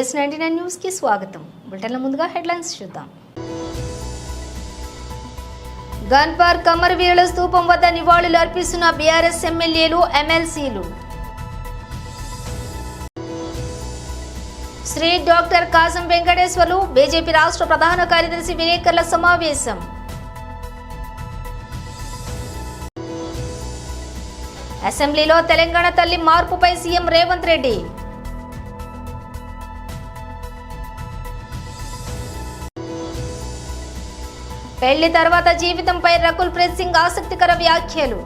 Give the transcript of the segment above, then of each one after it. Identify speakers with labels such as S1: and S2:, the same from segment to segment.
S1: BS99 news కి స్వాగతం. బులెటిన్ల ముందుగా హెడ్లైన్స్ చూద్దాం. గన్ పార్క్ అమరవీరుల స్తూపం వద్ద నివాళులు అర్పిస్తున్న బీఆర్ఎస్ ఎమ్మెల్యేలు, ఎమ్మెల్సీలు. శ్రీ డాక్టర్ కాసం వెంకటేశ్వర్లు బీజేపీ రాష్ట్ర ప్రధాన కార్యదర్శి విలేకరుల సమావేశం. అసెంబ్లీలో తెలంగాణ తల్లి మార్పుపై సీఎం రేవంత్ రెడ్డి. పెళ్లి తర్వాత జీవితంపై రకుల్ ప్రీత్ సింగ్ ఆసక్తికర వ్యాఖ్యలు.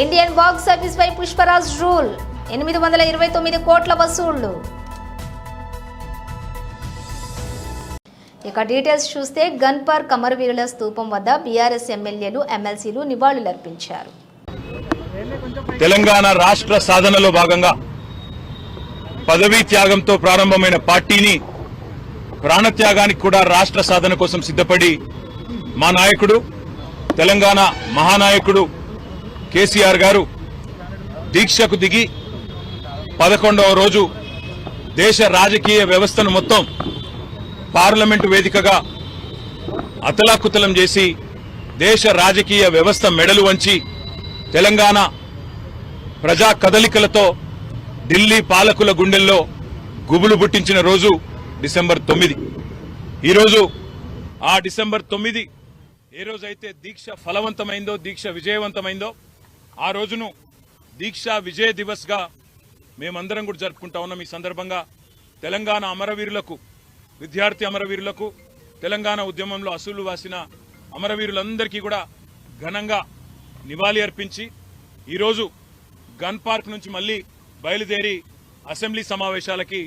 S1: ఇండియన్ బాక్స్ ఆఫీస్ పై పుష్పరాజ్ రూల్, 829 కోట్ల వసూళ్లు. ఇక డీటెయిల్స్ చూస్తే గన్ పార్క్ అమరవీరుల స్తూపం వద్ద బీఆర్ఎస్ ఎమ్మెల్యేలు, ఎమ్మెల్సీలు నివాళులర్పించారు.
S2: తెలంగాణ రాష్ట్ర సాధనలో భాగంగా పదవీ త్యాగంతో ప్రారంభమైన పార్టీని ప్రాణత్యాగానికి కూడా రాష్ట్ర సాధన కోసం సిద్ధపడి మా నాయకుడు, తెలంగాణ మహానాయకుడు కేసీఆర్ గారు దీక్షకు దిగి 11వ రోజు దేశ రాజకీయ వ్యవస్థను మొత్తం పార్లమెంటు వేదికగా అతలాకుతలం చేసి దేశ రాజకీయ వ్యవస్థ మెడలు వంచి తెలంగాణ ప్రజా కదలికలతో ఢిల్లీ పాలకుల గుండెల్లో గుబులు పుట్టించిన రోజు డిసెంబర్ 9. ఈరోజు ఆ డిసెంబర్ 9 ఏ రోజైతే దీక్ష ఫలవంతమైందో, దీక్ష విజయవంతమైందో ఆ రోజును దీక్షా విజయ దివస్ గా మేమందరం కూడా జరుపుకుంటా ఉన్నాం. ఈ సందర్భంగా తెలంగాణ అమరవీరులకు, విద్యార్థి అమరవీరులకు, తెలంగాణ ఉద్యమంలో అసూలు వాసిన అమరవీరులందరికీ కూడా ఘనంగా నివాళి అర్పించి ఈరోజు గన్ పార్క్ నుంచి మళ్లీ బయలుదేరి అసెంబ్లీ సమావేశాలకి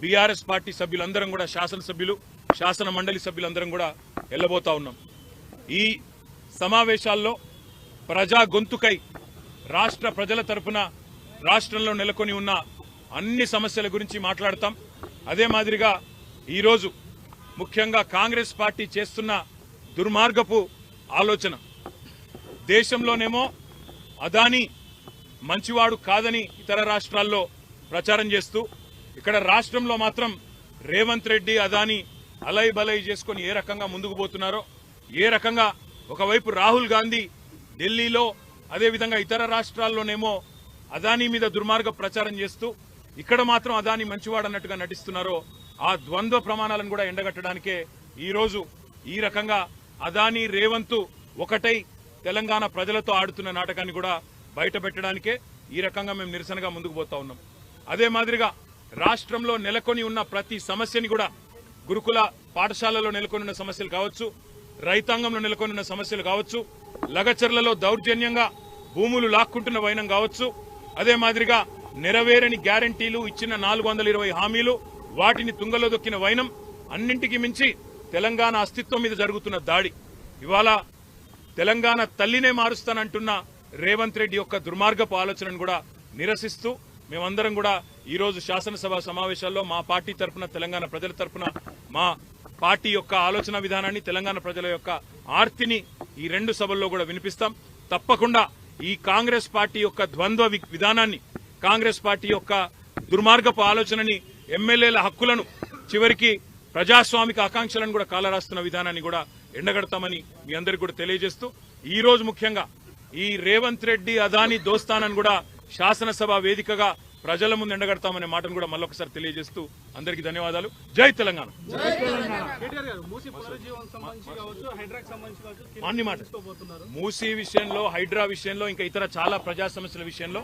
S2: బీఆర్ఎస్ పార్టీ సభ్యులందరం కూడా, శాసనసభ్యులు, శాసన మండలి సభ్యులందరం కూడా వెళ్లబోతా ఉన్నాం. ఈ సమావేశాల్లో ప్రజా గొంతుకై రాష్ట్ర ప్రజల తరఫున రాష్ట్రంలో నెలకొని ఉన్న అన్ని సమస్యల గురించి మాట్లాడతాం. అదే మాదిరిగా ఈరోజు ముఖ్యంగా కాంగ్రెస్ పార్టీ చేస్తున్న దుర్మార్గపు ఆలోచన, దేశంలోనేమో అదానీ మంచివాడు కాదని ఇతర రాష్ట్రాల్లో ప్రచారం చేస్తూ, ఇక్కడ రాష్ట్రంలో మాత్రం రేవంత్ రెడ్డి, అదానీ అలై బలై చేసుకుని ఏ రకంగా ముందుకు పోతున్నారో, ఏ రకంగా ఒకవైపు రాహుల్ గాంధీ ఢిల్లీలో, అదేవిధంగా ఇతర రాష్ట్రాల్లోనేమో అదానీ మీద దుర్మార్గ ప్రచారం చేస్తూ ఇక్కడ మాత్రం అదానీ మంచివాడు అన్నట్టుగా నటిస్తున్నారో, ఆ ద్వంద్వ ప్రమాణాలను కూడా ఎండగట్టడానికే ఈరోజు ఈ రకంగా అదానీ, రేవంత్ ఒకటై తెలంగాణ ప్రజలతో ఆడుతున్న నాటకాన్ని కూడా బయట పెట్టడానికే ఈ రకంగా మేము నిరసనగా ముందుకు పోతా ఉన్నాం. అదే మాదిరిగా రాష్ట్రంలో నెలకొని ఉన్న ప్రతి సమస్యని కూడా, గురుకుల పాఠశాలలో నెలకొని ఉన్న సమస్యలు కావచ్చు, రైతాంగంలో నెలకొని ఉన్న సమస్యలు కావచ్చు, లగచర్లలో దౌర్జన్యంగా భూములు లాక్కుంటున్న వైనం కావచ్చు, అదే మాదిరిగా నెరవేరని గ్యారంటీలు, ఇచ్చిన 420 హామీలు, వాటిని తుంగలో దొక్కిన వైనం, అన్నింటికి మించి తెలంగాణ అస్తిత్వం మీద జరుగుతున్న దాడి, ఇవాళ తెలంగాణ తల్లినే మారుస్తానంటున్న రేవంత్ రెడ్డి యొక్క దుర్మార్గపు ఆలోచనను కూడా నిరసిస్తూ మేమందరం కూడా ఈరోజు శాసనసభ సమావేశాల్లో మా పార్టీ తరఫున, తెలంగాణ ప్రజల తరఫున మా పార్టీ యొక్క ఆలోచన విధానాన్ని, తెలంగాణ ప్రజల యొక్క ఆర్తిని ఈ రెండు సభల్లో కూడా వినిపిస్తాం. తప్పకుండా ఈ కాంగ్రెస్ పార్టీ యొక్క ద్వంద్వ విధానాన్ని, కాంగ్రెస్ పార్టీ యొక్క దుర్మార్గపు ఆలోచనని, ఎమ్మెల్యేల హక్కులను, చివరికి ప్రజాస్వామిక ఆకాంక్షలను కూడా కాలరాస్తున్న విధానాన్ని కూడా ఎండగడతామని మీ అందరికీ కూడా తెలియజేస్తూ, ఈ రోజు ముఖ్యంగా ఈ రేవంత్ రెడ్డి, అదానీ దోస్తానని కూడా శాసనసభ వేదికగా ప్రజల ముందు ఎండగడతామనే మాటను కూడా మళ్ళొకసారి తెలియజేస్తూ అందరికీ ధన్యవాదాలు. జై తెలంగాణ. అన్ని మాట మూసీ విషయంలో, హైడ్రా విషయంలో, ఇంకా ఇతర చాలా ప్రజా సమస్యల విషయంలో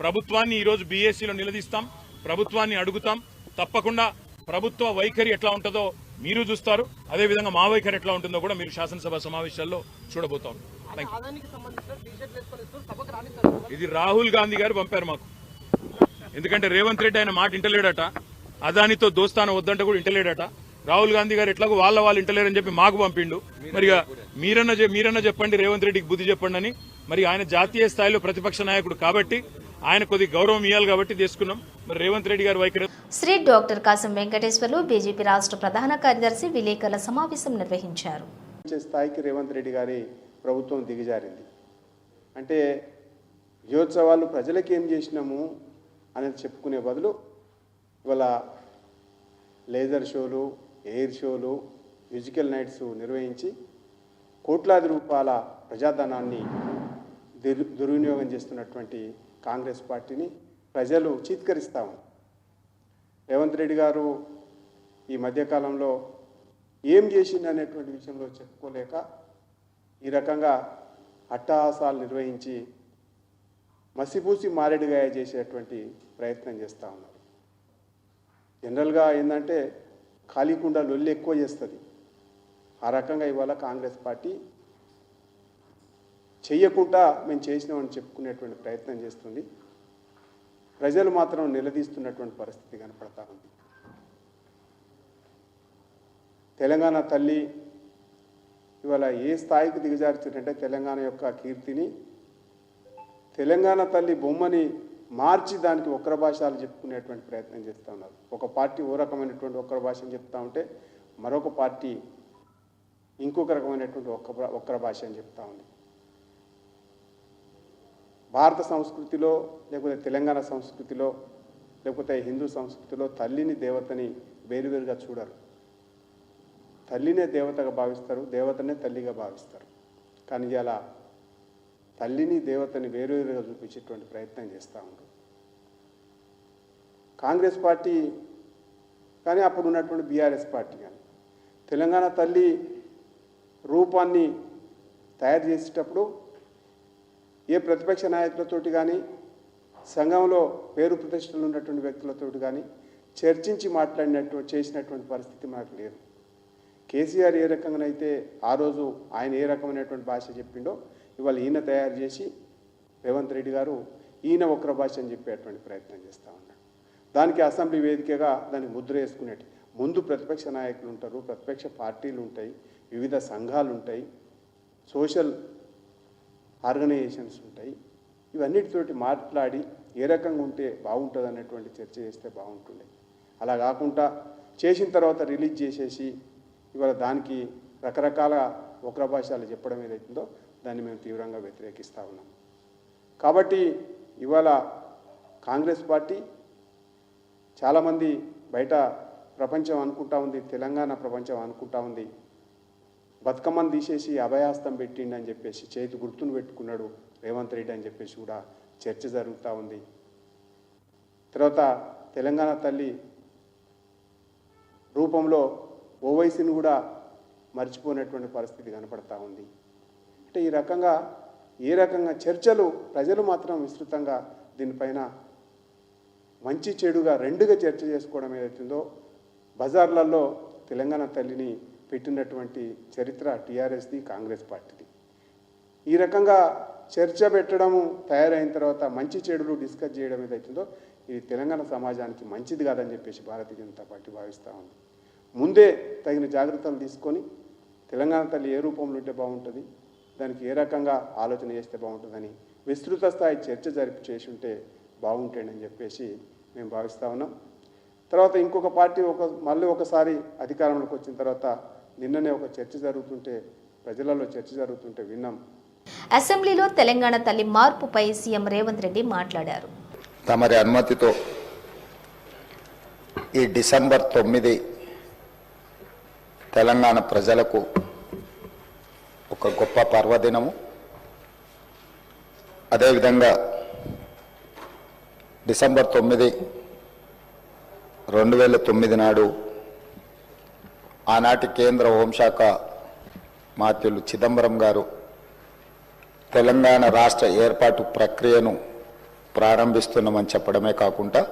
S2: ప్రభుత్వాన్ని ఈరోజు బీఏసీలో నిలదీస్తాం, ప్రభుత్వాన్ని అడుగుతాం. తప్పకుండా ప్రభుత్వ వైఖరి ఎట్లా ఉంటుందో మీరు చూస్తారు, అదేవిధంగా మా వైఖరి ఎట్లా ఉంటుందో కూడా మీరు శాసనసభ సమావేశాల్లో చూడబోతాం. ఇది రాహుల్ గాంధీ గారు పంపారు మాకు, ఎందుకంటే రేవంత్ రెడ్డి ఆయన మాట ఇంటలేడట, అదానితో దోస్తాన వద్దంటే కూడా ఇంటలేడట. రాహుల్ గాంధీ గారు ఎట్లాగో వాళ్ళు ఇంటలేరని చెప్పి మాకు పంపిండు. మరి మీరన్నా చెప్పండి, రేవంత్ రెడ్డికి బుద్ధి చెప్పండి అని. మరి ఆయన జాతీయ స్థాయిలో ప్రతిపక్ష నాయకుడు కాబట్టి ఆయన కొద్ది గౌరవం ఇవ్వాలి కాబట్టి తీసుకున్నాం. మరి రేవంత్ రెడ్డి గారి వైఖరి.
S1: శ్రీ డాక్టర్ కాసం వెంకటేశ్వర్లు బీజేపీ రాష్ట్ర ప్రధాన కార్యదర్శి విలేకరుల సమావేశం నిర్వహించారు.
S3: స్థాయికి రేవంత్ రెడ్డి గారి ప్రభుత్వం దిగజారింది. అంటే విజయోత్సవాలు ప్రజలకు ఏం చేసినాము అనేది చెప్పుకునే బదులు ఇవాళ లేజర్ షోలు, ఎయిర్ షోలు, మ్యూజికల్ నైట్స్ నిర్వహించి కోట్లాది రూపాయల ప్రజాధనాన్ని దుర్వినియోగం చేస్తున్నటువంటి కాంగ్రెస్ పార్టీని ప్రజలు చీత్కరిస్తాము. రేవంత్ రెడ్డి గారు ఈ మధ్యకాలంలో ఏం చేసింది అనేటువంటి విషయంలో చెప్పుకోలేక ఈ రకంగా అట్టహాసాలు నిర్వహించి మసిపూసి మారేడుగాయ చేసేటువంటి ప్రయత్నం చేస్తూ ఉన్నారు. జనరల్గా ఏంటంటే ఖాళీకుండా లొల్లి ఎక్కువ చేస్తుంది. ఆ రకంగా ఇవాళ కాంగ్రెస్ పార్టీ చెయ్యకుండా మేము చేసినామని చెప్పుకునేటువంటి ప్రయత్నం చేస్తుంది. ప్రజలు మాత్రం నిలదీస్తున్నటువంటి పరిస్థితి కనపడతా ఉంది. తెలంగాణ తల్లి ఇవాళ ఏ స్థాయికి దిగజారుతుందంటే తెలంగాణ యొక్క కీర్తిని, తెలంగాణ తల్లి బొమ్మని మార్చి దానికి ఒక్కర భాషలు చెప్పుకునేటువంటి ప్రయత్నం చేస్తూ ఉన్నారు. ఒక పార్టీ ఓ రకమైనటువంటి ఒక్కర భాషను చెప్తా ఉంటే మరొక పార్టీ ఇంకొక రకమైనటువంటి ఒక్కర భాష అని చెప్తా ఉంది. భారత సంస్కృతిలో లేకపోతే తెలంగాణ సంస్కృతిలో లేకపోతే హిందూ సంస్కృతిలో తల్లిని దేవతని వేరువేరుగా చూడరు. తల్లినే దేవతగా భావిస్తారు, దేవతనే తల్లిగా భావిస్తారు. కానీ ఇలా తల్లిని దేవతని వేరువేరుగా చూపించేటువంటి ప్రయత్నం చేస్తూ ఉంటారు కాంగ్రెస్ పార్టీ. కానీ అప్పుడు ఉన్నటువంటి బీఆర్ఎస్ పార్టీ కానీ తెలంగాణ తల్లి రూపాన్ని తయారు చేసేటప్పుడు ఏ ప్రతిపక్ష నాయకులతోటి కానీ సంఘంలో పేరు ప్రతిష్టలు ఉన్నటువంటి వ్యక్తులతోటి కానీ చర్చించి చేసినటువంటి పరిస్థితి మనకు లేదు. కేసీఆర్ ఏ రకంగానైతే ఆ రోజు ఆయన ఏ రకమైనటువంటి భాష చెప్పిండో ఇవాళ ఈయన తయారు చేసి రేవంత్ రెడ్డి గారు ఈయన ఒక్కర భాష అని చెప్పేటువంటి ప్రయత్నం చేస్తూ ఉన్నాడు. దానికి అసెంబ్లీ వేదికగా దానికి ముద్ర వేసుకునేటి ముందు ప్రతిపక్ష నాయకులు ఉంటారు, ప్రతిపక్ష పార్టీలు ఉంటాయి, వివిధ సంఘాలు ఉంటాయి, సోషల్ ఆర్గనైజేషన్స్ ఉంటాయి. ఇవన్నిటితోటి మాట్లాడి ఏ రకంగా ఉంటే బాగుంటుంది అనేటువంటి చర్చ చేస్తే బాగుంటుండే. అలా కాకుండా చేసిన తర్వాత రిలీజ్ చేసేసి ఇవాళ దానికి రకరకాల ఒక్కర భాషలు చెప్పడం ఏదైతుందో దాన్ని మేము తీవ్రంగా వ్యతిరేకిస్తూ ఉన్నాం. కాబట్టి ఇవాళ కాంగ్రెస్ పార్టీ చాలామంది బయట ప్రపంచం అనుకుంటా ఉంది, తెలంగాణ ప్రపంచం అనుకుంటా ఉంది, బతుకమ్మను తీసేసి అభయాస్తం పెట్టిండి అని చెప్పేసి చేతి గుర్తును పెట్టుకున్నాడు రేవంత్ రెడ్డి అని చెప్పేసి కూడా చర్చ జరుగుతూ ఉంది. తర్వాత తెలంగాణ తల్లి రూపంలో ఓవైసీని కూడా మర్చిపోయినటువంటి పరిస్థితి కనపడతా ఉంది. అంటే ఈ రకంగా ఏ రకంగా చర్చలు ప్రజలు మాత్రం విస్తృతంగా దీనిపైన మంచి చెడుగా రెండుగా చర్చ చేసుకోవడం ఏదైతుందో బజార్లలో తెలంగాణ తల్లిని పెట్టినటువంటి చరిత్ర టీఆర్ఎస్ది, కాంగ్రెస్ పార్టీది. ఈ రకంగా చర్చ పెట్టడము తయారైన తర్వాత మంచి చెడులు డిస్కస్ చేయడం ఏదైతుందో ఇది తెలంగాణ సమాజానికి మంచిది కాదని చెప్పేసి భారతీయ జనతా పార్టీ భావిస్తూ ఉంది. ముందే తగిన జాగ్రత్తలు తీసుకొని తెలంగాణ తల్లి ఏ రూపంలో ఉంటే బాగుంటుంది, దానికి ఏ రకంగా ఆలోచన చేస్తే బాగుంటుందని విస్తృత స్థాయి చర్చ చేసి ఉంటే బాగుంటాడని చెప్పేసి మేము భావిస్తూ ఉన్నాం. తర్వాత ఇంకొక పార్టీ మళ్ళీ ఒకసారి అధికారంలోకి వచ్చిన తర్వాత నిన్ననే ఒక చర్చ జరుగుతుంటే ప్రజలలో చర్చ జరుగుతుంటే విన్నాం.
S1: అసెంబ్లీలో తెలంగాణ తల్లి మార్పుపై సీఎం రేవంత్ రెడ్డి మాట్లాడారు.
S4: తమరి అనుమతితో ఈ డిసెంబర్ 9 తెలంగాణ ప్రజలకు ఒక గొప్ప పర్వదినము. అదేవిధంగా డిసెంబర్ 9, 2009 నాడు ఆనాటి కేంద్ర హోంశాఖ మాత్యులు చిదంబరం గారు తెలంగాణ రాష్ట్ర ఏర్పాటు ప్రక్రియను ప్రారంభిస్తున్నామని చెప్పడమే కాకుండా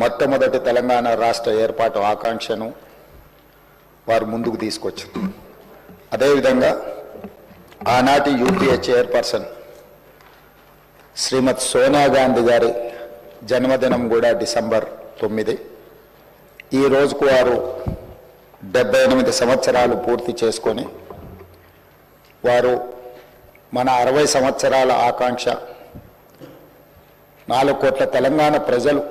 S4: మొట్టమొదటి తెలంగాణ రాష్ట్ర ఏర్పాటు ఆకాంక్షను వారు ముందుకు తీసుకొచ్చారు. అదేవిధంగా ఆనాటి యూపీఏ చైర్పర్సన్ శ్రీమతి సోనియా గాంధీ గారి జన్మదినం కూడా డిసెంబర్ 9. ఈ రోజుకు వారు 78 సంవత్సరాలు పూర్తి చేసుకొని వారు మన 60 సంవత్సరాల ఆకాంక్ష 4 కోట్ల తెలంగాణ ప్రజలు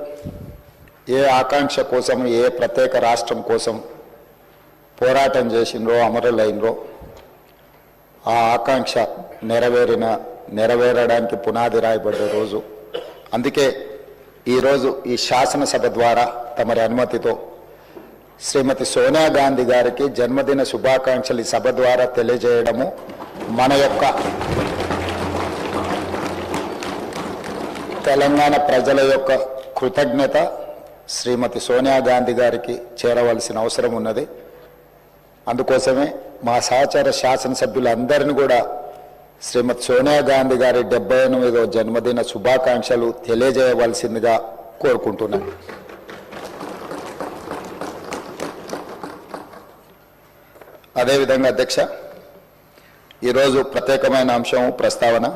S4: ఏ ఆకాంక్ష కోసం, ఏ ప్రత్యేక రాష్ట్రం కోసం పోరాటం చేసినరో, అమరులైనరో ఆ ఆకాంక్ష నెరవేరిన నెరవేరడానికి పునాది రాయబడ్డ రోజు. అందుకే ఈరోజు ఈ శాసనసభ ద్వారా తమరి అనుమతితో శ్రీమతి సోనియా గాంధీ గారికి జన్మదిన శుభాకాంక్షలు ఈ సభ ద్వారా తెలియజేయడము మన యొక్క తెలంగాణ ప్రజల యొక్క కృతజ్ఞత శ్రీమతి సోనియా గాంధీ గారికి చేరవలసిన అవసరం ఉన్నది. అందుకోసమే మా సహచర శాసనసభ్యులందరినీ కూడా శ్రీమతి సోనియా గాంధీ గారి 78వ జన్మదిన శుభాకాంక్షలు తెలియజేయవలసిందిగా కోరుకుంటున్నాను. అదేవిధంగా అధ్యక్ష, ఈరోజు ప్రత్యేకమైన అంశం ప్రస్తావన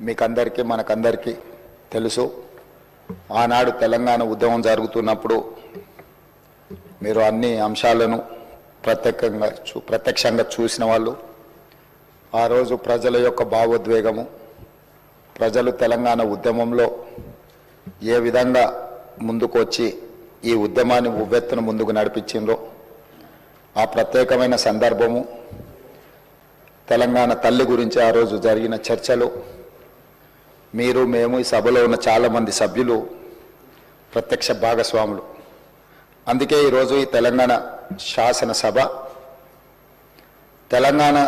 S4: మీకందరికీ మనకందరికీ తెలుసు. ఆనాడు తెలంగాణ ఉద్యమం జరుగుతున్నప్పుడు మీరు అన్ని అంశాలను ప్రత్యక్షంగా చూసిన వాళ్ళు. ఆ రోజు ప్రజల యొక్క భావోద్వేగము, ప్రజలు తెలంగాణ ఉద్యమంలో ఏ విధంగా ముందుకు వచ్చి ఈ ఉద్యమాన్ని ఉవ్వెత్తున ముందుకు నడిపించిందో ఆ ప్రత్యేకమైన సందర్భము, తెలంగాణ తల్లి గురించి ఆ రోజు జరిగిన చర్చలు, మీరు మేము ఈ సభలో ఉన్న చాలామంది సభ్యులు ప్రత్యక్ష భాగస్వాములు. అందుకే ఈరోజు ఈ తెలంగాణ శాసనసభ తెలంగాణ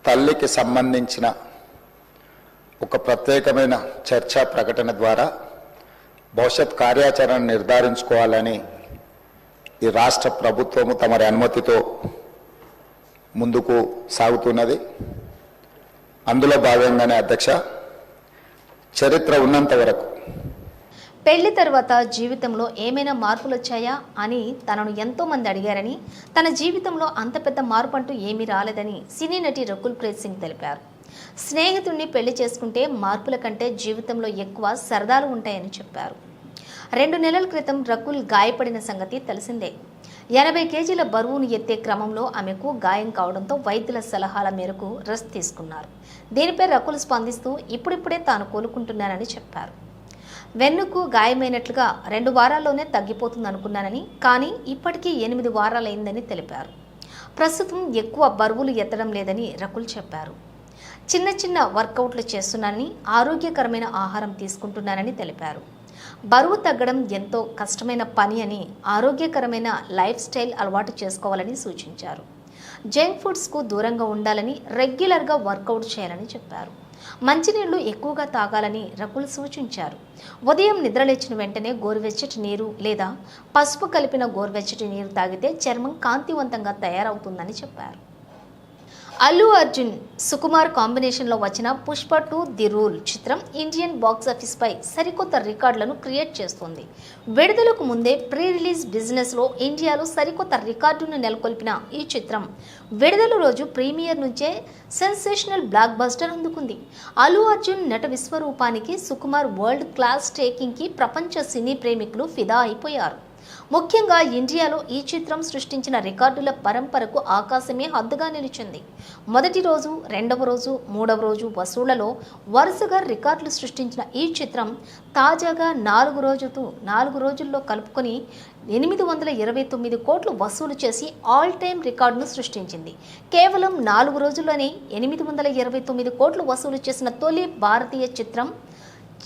S4: తల్లికి సంబంధించిన ఒక ప్రత్యేకమైన చర్చా ప్రకటన ద్వారా భవిష్యత్ కార్యాచరణ నిర్ధారించుకోవాలని ఈ రాష్ట్ర ప్రభుత్వము తమరి అనుమతితో ముందుకు సాగుతున్నది. అందులో భాగంగానే అధ్యక్ష, చరిత్ర ఉన్నంత వరకు
S1: పెళ్లి తర్వాత జీవితంలో ఏమైనా మార్పులు వచ్చాయా అని తనను ఎంతో మంది అడిగారని, తన జీవితంలో అంత పెద్ద మార్పు అంటూ ఏమీ రాలేదని సినీ నటి రకుల్ ప్రీత్ సింగ్ తెలిపారు. స్నేహితుడిని పెళ్లి చేసుకుంటే మార్పుల కంటే జీవితంలో ఎక్కువ సరదాలు ఉంటాయని చెప్పారు. 2 నెలల క్రితం రకుల్ గాయపడిన సంగతి తెలిసిందే. 80 కేజీల బరువును ఎత్తే క్రమంలో ఆమెకు గాయం కావడంతో వైద్యుల సలహాల మేరకు రెస్ట్ తీసుకున్నారు. దీనిపై రకుల్ స్పందిస్తూ ఇప్పుడిప్పుడే తాను కోలుకుంటున్నానని చెప్పారు. వెన్నుకు గాయమైనట్లుగా 2 వారాల్లోనే తగ్గిపోతుంది అనుకున్నానని, కానీ ఇప్పటికీ 8 వారాలైందని తెలిపారు. ప్రస్తుతం ఎక్కువ బరువులు ఎత్తడం లేదని రకుల్ చెప్పారు. చిన్న చిన్న వర్కౌట్లు చేస్తున్నానని, ఆరోగ్యకరమైన ఆహారం తీసుకుంటున్నానని తెలిపారు. బరువు తగ్గడం ఎంతో కష్టమైన పని అని, ఆరోగ్యకరమైన లైఫ్ స్టైల్ అలవాటు చేసుకోవాలని సూచించారు. జంక్ ఫుడ్స్కు దూరంగా ఉండాలని, రెగ్యులర్గా వర్కౌట్ చేయాలని చెప్పారు. మంచినీళ్లు ఎక్కువగా తాగాలని రకుల్ సూచించారు. ఉదయం నిద్రలేచిన వెంటనే గోరువెచ్చటి నీరు లేదా పసుపు కలిపిన గోరువెచ్చటి నీరు తాగితే చర్మం కాంతివంతంగా తయారవుతుందని చెప్పారు. అల్లు అర్జున్ సుకుమార్ కాంబినేషన్లో వచ్చిన పుష్ప 2 ది రూల్ చిత్రం ఇండియన్ బాక్సాఫీస్ పై సరికొత్త రికార్డులను క్రియేట్ చేస్తుంది. విడుదలకు ముందే ప్రీ రిలీజ్ బిజినెస్లో ఇండియాలో సరికొత్త రికార్డును నెలకొల్పిన ఈ చిత్రం విడుదల రోజు ప్రీమియర్ నుంచే సెన్సేషనల్ బ్లాక్ బస్టర్ అందుకుంది. అల్లు అర్జున్ నట విశ్వరూపానికి, సుకుమార్ వరల్డ్ క్లాస్ టేకింగ్కి ప్రపంచ సినీ ప్రేమికులు ఫిదా అయిపోయారు. ముఖ్యంగా ఇండియాలో ఈ చిత్రం సృష్టించిన రికార్డుల పరంపరకు ఆకాశమే హద్దుగా నిలిచింది. మొదటి రోజు, 2వ రోజు, 3వ రోజు వసూళ్లలో వరుసగా రికార్డులు సృష్టించిన ఈ చిత్రం తాజాగా 4 రోజుల్లో కలుపుకొని 829 కోట్లు వసూలు చేసి ఆల్ టైమ్ రికార్డును సృష్టించింది. కేవలం 4 రోజుల్లోనే 829 కోట్లు వసూలు చేసిన తొలి భారతీయ చిత్రం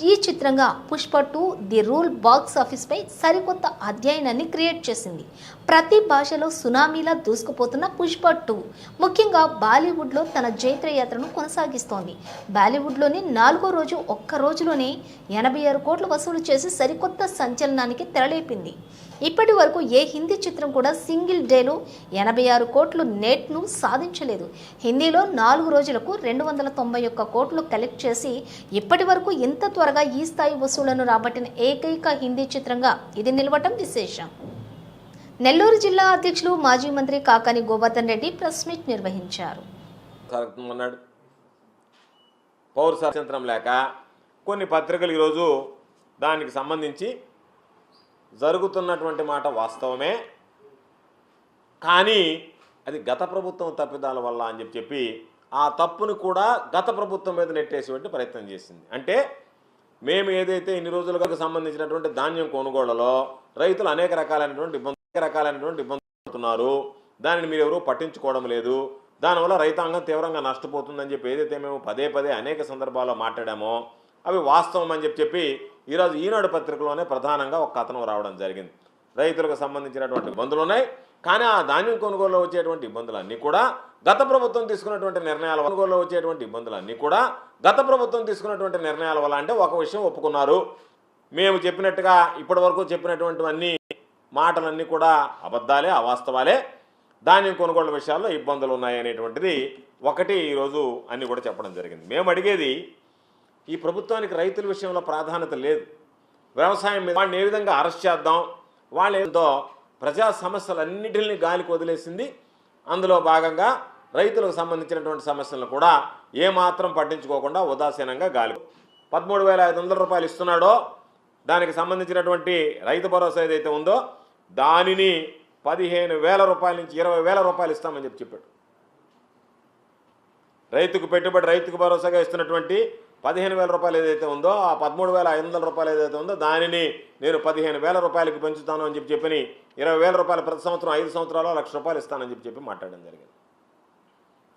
S1: ఈ చిత్రంగా పుష్ప 2 ది రూల్ బాక్స్ ఆఫీస్పై సరికొత్త అధ్యయనాన్ని క్రియేట్ చేసింది. ప్రతి భాషలో సునామీలా దూసుకుపోతున్న పుష్ప 2 ముఖ్యంగా బాలీవుడ్లో తన జైత్రయాత్రను కొనసాగిస్తోంది. బాలీవుడ్లోని 4వ రోజు ఒక్క రోజులోనే 86 కోట్లు వసూలు చేసి సరికొత్త సంచలనానికి తెరలేపింది. ఇప్పటి వరకు ఏ హిందీ చిత్రం కూడా సింగిల్ డేలో 86 కోట్లు నెట్ను సాధించలేదు. హిందీలో 4 రోజులకు 291 కోట్లు కలెక్ట్ చేసి ఇప్పటి వరకు ఇంత త్వరగా ఈ స్థాయి వసూళ్లను రాబట్టిన ఏకైక హిందీ చిత్రంగా ఇది నిలవటం విశేషం. నెల్లూరు జిల్లా అధ్యక్షులు మాజీ మంత్రి కాకాని గోవర్ధన్ రెడ్డి ప్రెస్ మీట్ నిర్వహించారు.
S5: పౌర స్వాతంత్రం లేక కొన్ని పత్రికలు ఈరోజు దానికి సంబంధించి జరుగుతున్నటువంటి మాట వాస్తవమే, కానీ అది గత ప్రభుత్వం తప్పిదాల వల్ల అని చెప్పి ఆ తప్పును కూడా గత ప్రభుత్వం మీద నెట్టేసేటువంటి ప్రయత్నం చేసింది. అంటే మేము ఏదైతే ఇన్ని రోజులకు సంబంధించినటువంటి ధాన్యం కొనుగోళ్లలో రైతులు అనేక రకాలైనటువంటి ఇబ్బందులు పడుతున్నారు, దానిని మీరు ఎవరూ పట్టించుకోవడం లేదు, దానివల్ల రైతాంగం తీవ్రంగా నష్టపోతుందని చెప్పి ఏదైతే మేము పదే పదే అనేక సందర్భాల్లో మాట్లాడామో అవి వాస్తవం అని చెప్పి ఈరోజు ఈనాడు పత్రికలోనే ప్రధానంగా ఒక కథనం రావడం జరిగింది. రైతులకు సంబంధించినటువంటి ఇబ్బందులు ఉన్నాయి, కానీ ఆ ధాన్యం కొనుగోలులో వచ్చేటువంటి ఇబ్బందులన్నీ కూడా గత ప్రభుత్వం తీసుకున్నటువంటి నిర్ణయాల కొనుగోలులో వచ్చేటువంటి ఇబ్బందులన్నీ కూడా గత ప్రభుత్వం తీసుకున్నటువంటి నిర్ణయాల వల్ల. అంటే ఒక విషయం ఒప్పుకున్నారు, మేము చెప్పినట్టుగా ఇప్పటి వరకు చెప్పినటువంటివన్నీ మాటలన్నీ కూడా అబద్ధాలే, అవాస్తవాలే, ధాన్యం కొనుగోలు విషయాల్లో ఇబ్బందులు ఉన్నాయి అనేటువంటిది ఒకటి ఈరోజు అన్ని కూడా చెప్పడం జరిగింది. మేము అడిగేది, ఈ ప్రభుత్వానికి రైతుల విషయంలో ప్రాధాన్యత లేదు. వ్యవసాయం మీద వాళ్ళని ఏ విధంగా అరెస్ట్ చేద్దాం, వాళ్ళు ఏంటో ప్రజా సమస్యలన్నింటినీ గాలికి వదిలేసింది. అందులో భాగంగా రైతులకు సంబంధించినటువంటి సమస్యలను కూడా ఏమాత్రం పట్టించుకోకుండా ఉదాసీనంగా గాలి 13,500 రూపాయలు ఇస్తున్నాడో దానికి సంబంధించినటువంటి రైతు భరోసా ఏదైతే ఉందో దానిని 15,000 రూపాయల నుంచి 20,000 రూపాయలు ఇస్తామని చెప్పాడు. రైతుకు పెట్టుబడి రైతుకు భరోసాగా ఇస్తున్నటువంటి 15,000 రూపాయలు ఏదైతే ఉందో, ఆ 13,500 రూపాయలు ఏదైతే ఉందో దానిని నేను 15,000 రూపాయలకి పెంచుతాను అని చెప్పి 20,000 రూపాయలు ప్రతి సంవత్సరం 5 సంవత్సరాలు 1,00,000 రూపాయలు ఇస్తానని చెప్పి మాట్లాడడం జరిగింది.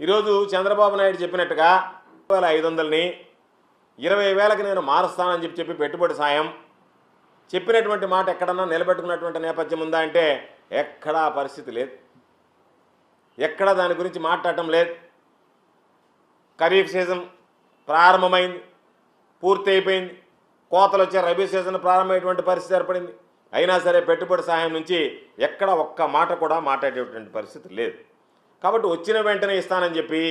S5: ఈరోజు చంద్రబాబు నాయుడు చెప్పినట్టుగా 500ని 20,000కి నేను మారుస్తానని చెప్పి పెట్టుబడి సాయం చెప్పినటువంటి మాట ఎక్కడన్నా నిలబెట్టుకున్నటువంటి నేపథ్యం ఉందా అంటే ఎక్కడా పరిస్థితి లేదు, ఎక్కడా దాని గురించి మాట్లాడటం లేదు. ఖరీఫ్ సీజన్ ప్రారంభమైంది, పూర్తి అయిపోయింది, కోతలు వచ్చే రబీ సీజన్ ప్రారంభమైనటువంటి పరిస్థితి ఏర్పడింది. అయినా సరే పెట్టుబడి సహాయం నుంచి ఎక్కడ ఒక్క మాట కూడా మాట్లాడేటువంటి పరిస్థితి లేదు. కాబట్టి వచ్చిన వెంటనే ఇస్తానని చెప్పి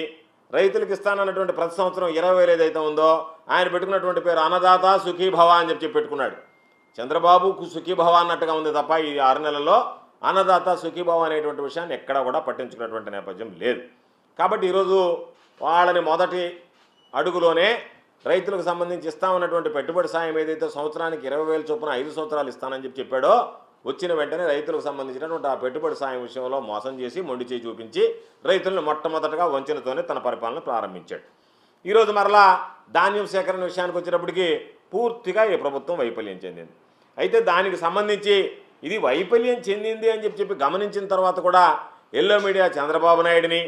S5: రైతులకు ఇస్తానన్నటువంటి ప్రతి సంవత్సరం 20,000 ఏదైతే ఉందో ఆయన పెట్టుకున్నటువంటి పేరు అన్నదాత సుఖీభవ అని చెప్పి పెట్టుకున్నాడు. చంద్రబాబుకు సుఖీభవ అన్నట్టుగా ఉంది తప్ప ఈ 6 నెలల్లో అన్నదాత సుఖీభవ అనేటువంటి విషయాన్ని ఎక్కడా కూడా పట్టించుకున్నటువంటి నేపథ్యం లేదు. కాబట్టి ఈరోజు వాళ్ళని మొదటి అడుగులోనే రైతులకు సంబంధించి ఇస్తామన్నటువంటి పెట్టుబడి సాయం ఏదైతే సంవత్సరానికి 20,000 చొప్పున 5 సంవత్సరాలు ఇస్తానని చెప్పాడో వచ్చిన వెంటనే రైతులకు సంబంధించినటువంటి ఆ పెట్టుబడి సాయం విషయంలో మోసం చేసి మొండి చేయి చూపించి రైతులను మొట్టమొదటగా వంచనతోనే తన పరిపాలన ప్రారంభించాడు. ఈరోజు మరలా ధాన్యం సేకరణ విషయానికి వచ్చేటప్పటికి పూర్తిగా ఈ ప్రభుత్వం వైఫల్యం చెందింది. అయితే దానికి సంబంధించి ఇది వైఫల్యం చెందింది అని చెప్పి గమనించిన తర్వాత కూడా ఎల్లో మీడియా చంద్రబాబు నాయుడిని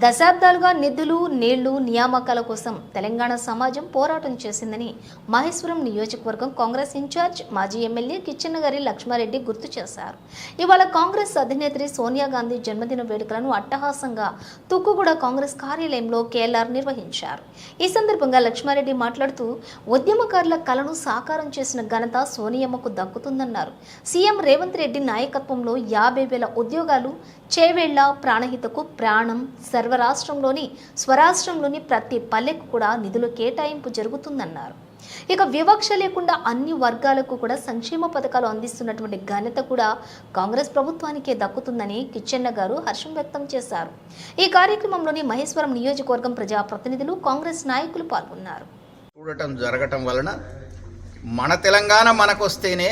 S1: దశాబ్దాలుగా నిధులు, నీళ్లు, నియామకాల కోసం తెలంగాణ సమాజం పోరాటం చేసిందని మహేశ్వరం నియోజకవర్గం కాంగ్రెస్ ఇన్ఛార్జ్ మాజీ ఎమ్మెల్యే కిచ్చెన్నగారి లక్ష్మారెడ్డి గుర్తు చేశారు. ఇవాళ కాంగ్రెస్ అధినేత్రి సోనియా గాంధీ జన్మదిన వేడుకలను అట్టహాసంగా తుక్కుగూడ కాంగ్రెస్ కార్యాలయంలో కేఎల్ఆర్ నిర్వహించారు. ఈ సందర్భంగా లక్ష్మారెడ్డి మాట్లాడుతూ ఉద్యమకారుల కలను సాకారం చేసిన ఘనత సోనియమ్మకు దక్కుతుందన్నారు. సీఎం రేవంత్ రెడ్డి నాయకత్వంలో 50,000 ఉద్యోగాలు, చేవేళ్ల ప్రాణహితకు ప్రాణం, సర్వరాష్ట్రంలోని స్వరాష్ట్రంలోని ప్రతి పల్లెకు కూడా నిధుల కేటాయింపు జరుగుతుందన్నారు. ఇక వివక్ష లేకుండా అన్ని వర్గాలకు కూడా సంక్షేమ పథకాలు అందిస్తున్నటువంటి ఘనత కూడా కాంగ్రెస్ ప్రభుత్వానికే దక్కుతుందని కిచ్చెన్న గారు హర్షం వ్యక్తం చేశారు. ఈ కార్యక్రమంలోని మహేశ్వరం నియోజకవర్గం ప్రజాప్రతినిధులు, కాంగ్రెస్ నాయకులు పాల్గొన్నారు.
S6: చూడటం జరగటం వలన మన తెలంగాణ మనకొస్తేనే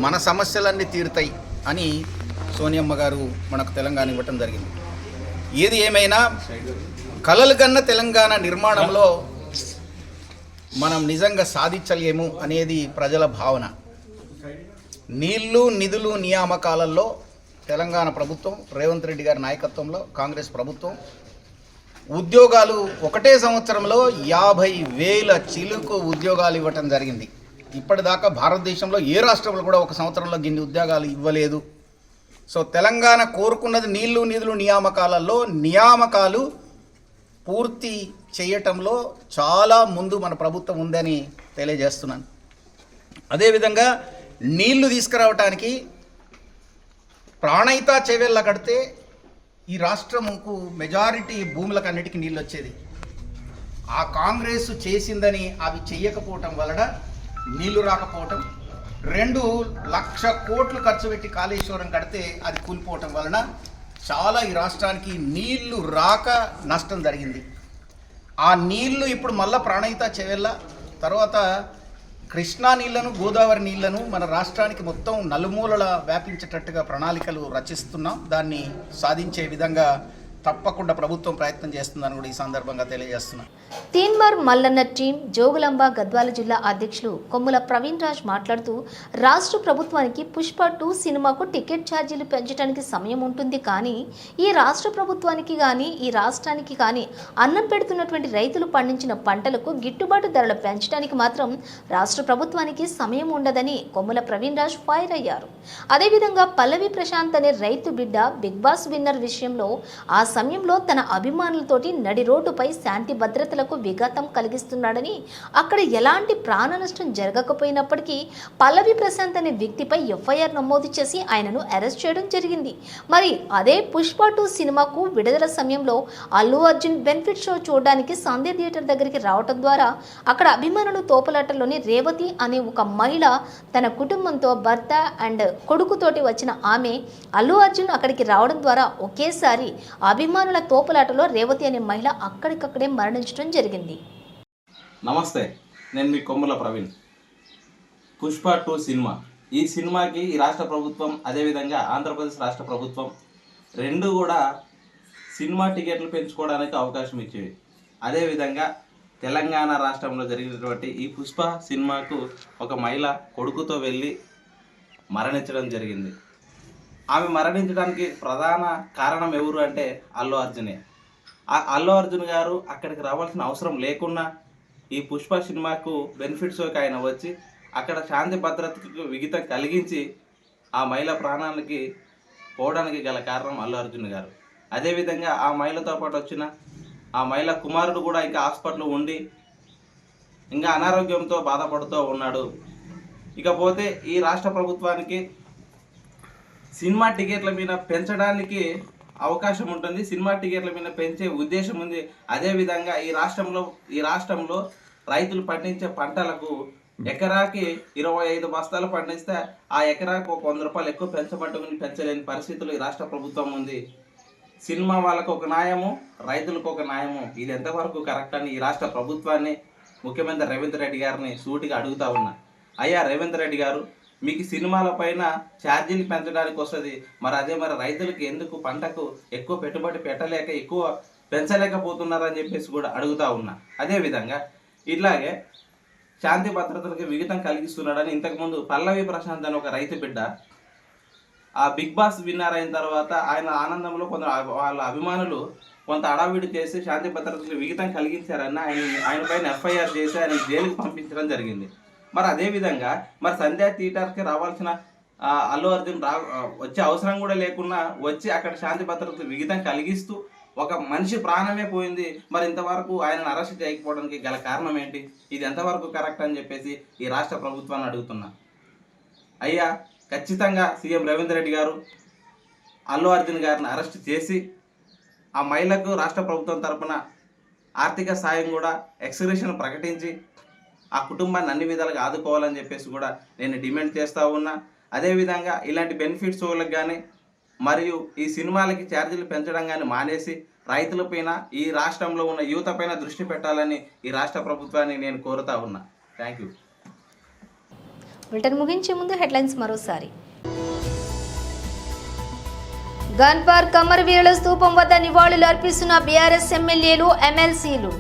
S6: మన సమస్యలన్నీ తీరుతాయి అని సోనియమ్మ గారు మనకు తెలంగాణ ఇవ్వటం జరిగింది. ఏది ఏమైనా కలలు కన్న తెలంగాణ నిర్మాణంలో మనం నిజంగా సాధించలేము అనేది ప్రజల భావన. నీళ్లు, నిధులు, నియామకాలలో తెలంగాణ ప్రభుత్వం రేవంత్ రెడ్డి గారి నాయకత్వంలో కాంగ్రెస్ ప్రభుత్వం ఉద్యోగాలు ఒకటే సంవత్సరంలో 50,000 చిలుకు ఉద్యోగాలు ఇవ్వటం జరిగింది. ఇప్పటిదాకా భారతదేశంలో ఏ రాష్ట్రంలో కూడా ఒక సంవత్సరంలో గిన్ని ఉద్యోగాలు ఇవ్వలేదు. సో తెలంగాణ కోరుకున్నది నీళ్లు, నిధులు, నియామకాలలో నియామకాలు పూర్తి చేయటంలో చాలా ముందు మన ప్రభుత్వం ఉందని తెలియజేస్తున్నాను. అదేవిధంగా నీళ్లు తీసుకురావటానికి ప్రాణహిత చెవెళ్ళ కడితే ఈ రాష్ట్రముకు మెజారిటీ భూములకు అన్నిటికీ నీళ్ళు వచ్చేది. ఆ కాంగ్రెస్ చేసిందని అవి చెయ్యకపోవటం వలన నీళ్లు రాకపోవటం, 2 లక్షల కోట్లు ఖర్చు పెట్టి కాళేశ్వరం కడితే అది కూలిపోవటం వలన చాలా ఈ రాష్ట్రానికి నీళ్లు రాక నష్టం జరిగింది. ఆ నీళ్లు ఇప్పుడు మళ్ళా ప్రాణహిత చెవెళ్ళ తర్వాత కృష్ణా నీళ్లను, గోదావరి నీళ్లను మన రాష్ట్రానికి మొత్తం నలుమూలల వ్యాపించేటట్టుగా ప్రణాళికలు రచిస్తున్నాం. దాన్ని సాధించే విధంగా తప్పకుండా ప్రభుత్వం ప్రయత్నం చేస్తుందని కూడా ఈ సందర్భంగా తెలియజేస్తున్నాను.
S1: తీన్మార్ మల్లన్న టీం జోగులాంబ గద్వాల జిల్లా అధ్యక్షులు కొమ్ముల ప్రవీణ్ రాజ్ మాట్లాడుతూ రాష్ట్ర ప్రభుత్వానికి పుష్ప 2 సినిమాకు టికెట్ ఛార్జీలు పెంచడానికి సమయం ఉంటుంది, కానీ ఈ రాష్ట్ర ప్రభుత్వానికి కానీ ఈ రాష్ట్రానికి కానీ అన్నం పెడుతున్నటువంటి రైతులు పండించిన పంటలకు గిట్టుబాటు ధరలు పెంచడానికి మాత్రం రాష్ట్ర ప్రభుత్వానికి సమయం ఉండదని కొమ్ముల ప్రవీణ్ రాజ్ ఫైర్ అయ్యారు. అదేవిధంగా పల్లవి ప్రశాంత్ అనే రైతు బిడ్డ బిగ్ బాస్ విన్నర్ విషయంలో ఆ సమయంలో తన అభిమానులతోటి నడి రోడ్డుపై శాంతి భద్రతలకు విఘాతం కలిగిస్తున్నాడని, అక్కడ ఎలాంటి ప్రాణ నష్టం జరగకపోయినప్పటికీ పల్లవి ప్రశాంత్ అనే వ్యక్తిపై ఎఫ్ఐఆర్ నమోదు చేసి ఆయనను అరెస్ట్ చేయడం జరిగింది. మరి అదే పుష్ప 2 సినిమాకు విడుదల సమయంలో అల్లు అర్జున్ బెనిఫిట్ షో చూడడానికి సంధ్య థియేటర్ దగ్గరికి రావడం ద్వారా అక్కడ అభిమానులు తోపులాటల్లోని రేవతి అనే ఒక మహిళ తన కుటుంబంతో భర్త అండ్ కొడుకుతోటి వచ్చిన ఆమె అల్లు అర్జున్ అక్కడికి రావడం ద్వారా ఒకేసారి అభిమానుల తోపులాటలో రేవతి అనే మహిళ అక్కడికక్కడే మరణించడం జరిగింది.
S7: నమస్తే, నేను మీ కొమ్ముల ప్రవీణ్. పుష్ప 2 సినిమా, ఈ సినిమాకి ఈ రాష్ట్ర ప్రభుత్వం అదేవిధంగా ఆంధ్రప్రదేశ్ రాష్ట్ర ప్రభుత్వం రెండు కూడా సినిమా టికెట్లు పెంచుకోవడానికి అవకాశం ఇచ్చేవి. అదేవిధంగా తెలంగాణ రాష్ట్రంలో జరిగినటువంటి ఈ పుష్ప సినిమాకు ఒక మహిళ కొడుకుతో వెళ్ళి మరణించడం జరిగింది. ఆమె మరణించడానికి ప్రధాన కారణం ఎవరు అంటే అల్లు అర్జునే. ఆ అల్లు అర్జున్ గారు అక్కడికి రావాల్సిన అవసరం లేకున్నా ఈ పుష్ప సినిమాకు బెనిఫిట్ షోకి ఆయన వచ్చి అక్కడ శాంతి భద్రతకు విఘాతం కలిగించి ఆ మహిళ ప్రాణానికి పోవడానికి గల కారణం అల్లు అర్జున్ గారు. అదేవిధంగా ఆ మహిళతో పాటు వచ్చిన ఆ మహిళ కుమారుడు కూడా ఇంకా హాస్పిటల్లో ఉండి ఇంకా అనారోగ్యంతో బాధపడుతూ ఉన్నాడు. ఇకపోతే ఈ రాష్ట్ర ప్రభుత్వానికి సినిమా టికెట్ల మీద పెంచడానికి అవకాశం ఉంటుంది, సినిమా టికెట్ల మీద పెంచే ఉద్దేశం ఉంది. అదేవిధంగా ఈ రాష్ట్రంలో రైతులు పండించే పంటలకు ఎకరాకి 25 బస్తాలు పండిస్తే ఆ ఎకరాకు ఒక 100 రూపాయలు ఎక్కువ పెంచలేని పరిస్థితులు ఈ రాష్ట్ర ప్రభుత్వం ఉంది. సినిమా వాళ్ళకు ఒక న్యాయము, రైతులకు ఒక న్యాయము. ఇది ఎంతవరకు కరెక్ట్ అని ఈ రాష్ట్ర ప్రభుత్వాన్ని, ముఖ్యమంత్రి రేవంత్ రెడ్డి గారిని సూటిగా అడుగుతా ఉన్నా. అయ్యా రేవంత్ రెడ్డి గారు, మీకు సినిమాల పైన ఛార్జీలు పెంచడానికి వస్తుంది, మరి రైతులకు ఎందుకు పంటకు ఎక్కువ పెట్టుబడి పెట్టలేక ఎక్కువ పెంచలేకపోతున్నారని చెప్పేసి కూడా అడుగుతా ఉన్నా. అదేవిధంగా ఇట్లాగే శాంతి భద్రతలకు విఘాతం కలిగిస్తున్నాడని ఇంతకుముందు పల్లవి ప్రశాంత్ అని ఒక రైతు బిడ్డ ఆ బిగ్ బాస్ విన్నర్ అయిన తర్వాత ఆయన ఆనందంలో వాళ్ళ అభిమానులు కొంత అడావిడి చేసి శాంతి భద్రతలకు విఘాతం కలిగించారని ఆయన పైన ఎఫ్ఐఆర్ చేసి ఆయన జైలుకి పంపించడం జరిగింది. మరి అదేవిధంగా మరి సంధ్యా థియేటర్కి రావాల్సిన అల్లు అర్జున్ వచ్చే అవసరం కూడా లేకున్నా వచ్చి అక్కడ శాంతి భద్రతలకు విఘాతం కలిగిస్తూ ఒక మనిషి ప్రాణమే పోయింది. మరి ఇంతవరకు ఆయనను అరెస్ట్ చేయకపోవడానికి గల కారణం ఏంటి? ఇది ఎంతవరకు కరెక్ట్ అని చెప్పేసి ఈ రాష్ట్ర ప్రభుత్వాన్ని అడుగుతున్నా. అయ్యా, ఖచ్చితంగా సీఎం రేవంత్ రెడ్డి గారు అల్లు అర్జున్ గారిని అరెస్ట్ చేసి ఆ మహిళకు రాష్ట్ర ప్రభుత్వం తరఫున ఆర్థిక సాయం కూడా ఎక్స్గ్రేషన్ ప్రకటించి ఆ కుటుంబాన్ని అన్ని విధాలుగా ఆదుకోవాలని చెప్పేసి కూడా నేను డిమాండ్ చేస్తూ ఉన్నా. అదేవిధంగా ఇలాంటి బెనిఫిట్స్ వాళ్ళకి కానీ మరియు ఈ సినిమాలకి ఛార్జీలు పెంచడం కానీ మానేసి రైతులపైన ఈ రాష్ట్రంలో ఉన్న యువత పైన దృష్టి పెట్టాలని ఈ రాష్ట్ర ప్రభుత్వాన్ని నేను కోరుతా ఉన్నా. Thank you.
S1: బులెటిన్ ముగించే ముందు హెడ్లైన్స్ మరోసారి. గన్ పార్క్ అమరవీరుల స్తూపం వద్ద నివాళులు అర్పిస్తున్న బీఆర్ఎస్ ఎమ్మెల్యేలు, ఎమ్మెల్సీలు.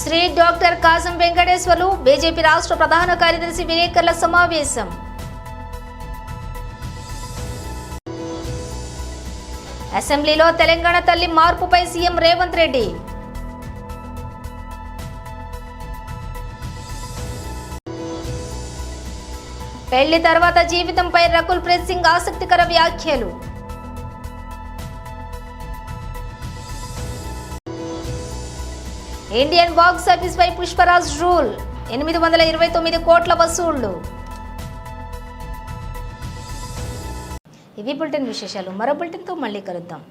S1: శ్రీ డాక్టర్ కాసం వెంకటేశ్వర్లు, బీజేపీ రాష్ట్ర ప్రధాన కార్యదర్శి విలేకరుల సమావేశం. అసెంబ్లీలో తెలంగాణ తల్లి మార్పుపై సీఎం రేవంత్ రెడ్డి. పెళ్లి తర్వాత జీవితంపై రకుల్ ప్రీత్ సింగ్ ఆసక్తికర వ్యాఖ్యలు. ఇండియన్ బాక్స్ ఆఫీస్ పై పుష్పరాజ్ రూల్, 829 కోట్ల వసూళ్లు. ఇవి బులెటిన్ విశేషాలు. మరో బులెటిన్తో మళ్ళీ కలుద్దాం.